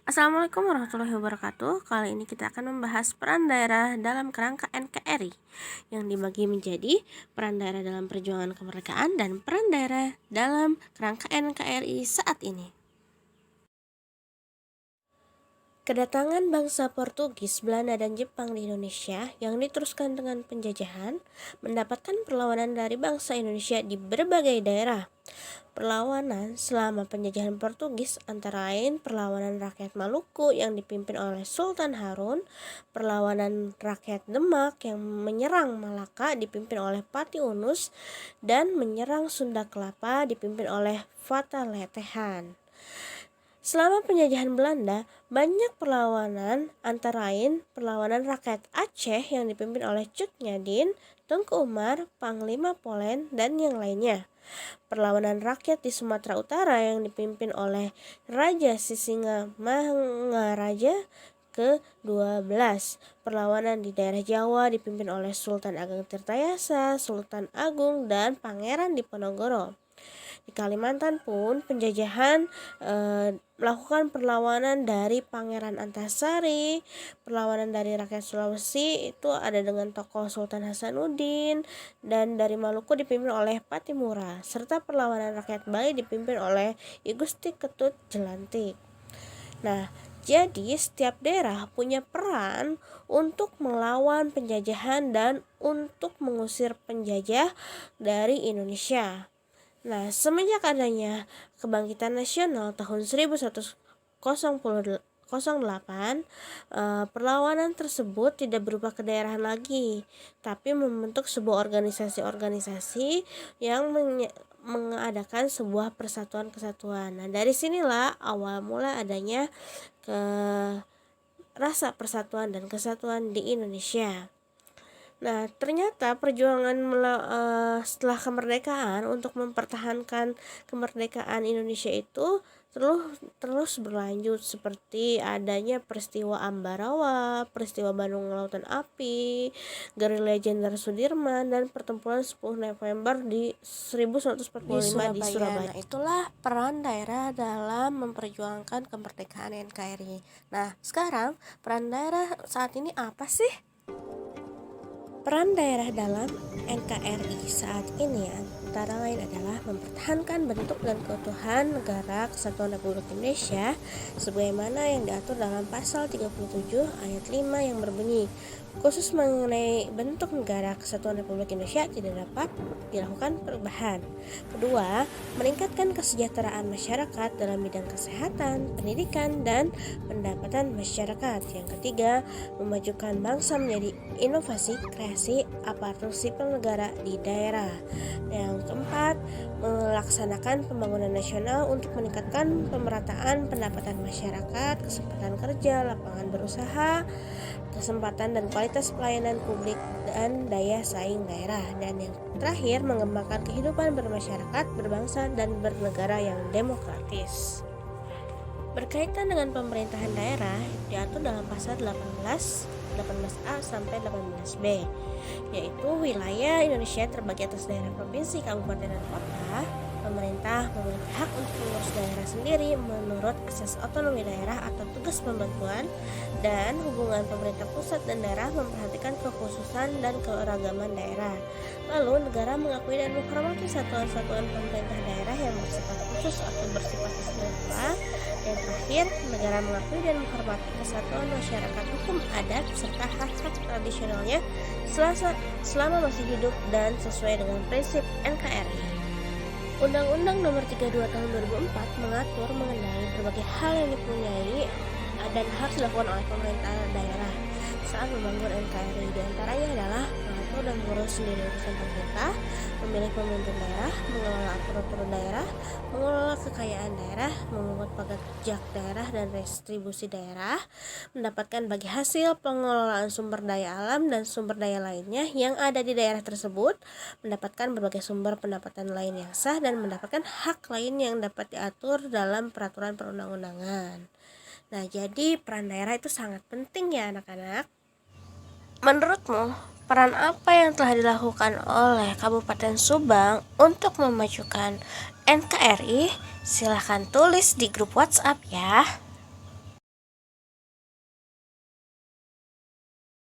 Assalamualaikum warahmatullahi wabarakatuh. Kali ini kita akan membahas peran daerah dalam kerangka NKRI yang dibagi menjadi peran daerah dalam perjuangan kemerdekaan dan peran daerah dalam kerangka NKRI saat ini. Kedatangan bangsa Portugis, Belanda, dan Jepang di Indonesia yang diteruskan dengan penjajahan mendapatkan perlawanan dari bangsa Indonesia di berbagai daerah. Perlawanan selama penjajahan Portugis antara lain perlawanan rakyat Maluku yang dipimpin oleh Sultan Harun, perlawanan rakyat Demak yang menyerang Malaka dipimpin oleh Pati Unus, dan menyerang Sunda Kelapa dipimpin oleh Fata Letehan. Selama penjajahan Belanda, banyak perlawanan antara lain perlawanan rakyat Aceh yang dipimpin oleh Cut Nyadin, Tengku Umar, Panglima Polen, dan yang lainnya. Perlawanan rakyat di Sumatera Utara yang dipimpin oleh Raja Sisinga Mangaraja ke-12. Perlawanan di daerah Jawa dipimpin oleh Sultan Agung Tirtayasa, Sultan Agung, dan Pangeran Diponegoro. Di Kalimantan pun penjajahan melakukan perlawanan dari Pangeran Antasari, perlawanan dari rakyat Sulawesi itu ada dengan tokoh Sultan Hasanuddin, dan dari Maluku dipimpin oleh Patimura, serta perlawanan rakyat Bali dipimpin oleh I Gusti Ketut Jelantik. Nah, jadi setiap daerah punya peran untuk melawan penjajahan dan untuk mengusir penjajah dari Indonesia. Nah, semenjak adanya kebangkitan nasional tahun 1108, perlawanan tersebut tidak berubah kedaerahan lagi, tapi membentuk sebuah organisasi-organisasi yang mengadakan sebuah persatuan-kesatuan. Nah, dari sinilah awal mula adanya rasa persatuan dan kesatuan di Indonesia. Nah, ternyata perjuangan setelah kemerdekaan untuk mempertahankan kemerdekaan Indonesia itu terus berlanjut, seperti adanya peristiwa Ambarawa, peristiwa Bandung Lautan Api, gerilya Jenderal Sudirman, dan pertempuran 10 November di 1945 di Surabaya. Nah, itulah peran daerah dalam memperjuangkan kemerdekaan NKRI. Nah, sekarang peran daerah saat ini apa sih? Peran daerah dalam NKRI saat ini antara lain adalah mempertahankan bentuk dan keutuhan Negara Kesatuan Republik Indonesia sebagaimana yang diatur dalam pasal 37 ayat 5 yang berbunyi, khusus mengenai bentuk Negara Kesatuan Republik Indonesia tidak dapat dilakukan perubahan. Kedua, meningkatkan kesejahteraan masyarakat dalam bidang kesehatan, pendidikan, dan pendapatan masyarakat. Yang ketiga, memajukan bangsa menjadi inovasi, kreasi, aparatur sipil negara di daerah. Yang keempat, melaksanakan pembangunan nasional untuk meningkatkan pemerataan pendapatan masyarakat, kesempatan kerja, lapangan berusaha, kesempatan dan kualitas pelayanan publik, dan daya saing daerah. Dan yang terakhir, mengembangkan kehidupan bermasyarakat, berbangsa, dan bernegara yang demokratis. Berkaitan dengan pemerintahan daerah diatur dalam pasal 18A sampai 18B, yaitu wilayah Indonesia terbagi atas daerah provinsi, kabupaten, dan kota. Pemerintah memiliki hak untuk mengurus daerah sendiri menurut asas otonomi daerah atau tugas pembantuan, dan hubungan pemerintah pusat dan daerah memperhatikan kekhususan dan keberagaman daerah. Lalu negara mengakui dan menghormati satuan-satuan pemerintah daerah yang bersifat khusus atau bersifat istimewa. Dan terakhir, negara mengakui dan menghormati kesatuan masyarakat hukum adat serta hak-hak tradisionalnya selama masih hidup dan sesuai dengan prinsip NKRI. Undang-Undang Nomor 32 Tahun 2004 mengatur mengenai berbagai hal yang dipunyai dan harus dilakukan oleh pemerintah daerah saat membangun NKRI. Di antaranya adalah mengatur dan mengurus sendiri urusan pemerintah, memilih pemimpin daerah, mengelola aparatur daerah, mengelola kekayaan daerah, memungut pajak daerah dan restribusi daerah, mendapatkan bagi hasil pengelolaan sumber daya alam dan sumber daya lainnya yang ada di daerah tersebut, mendapatkan berbagai sumber pendapatan lain yang sah, dan mendapatkan hak lain yang dapat diatur dalam peraturan perundang-undangan. Nah, jadi peran daerah itu sangat penting ya anak-anak. Menurutmu, peran apa yang telah dilakukan oleh Kabupaten Subang untuk memajukan NKRI? Silahkan tulis di grup WhatsApp ya.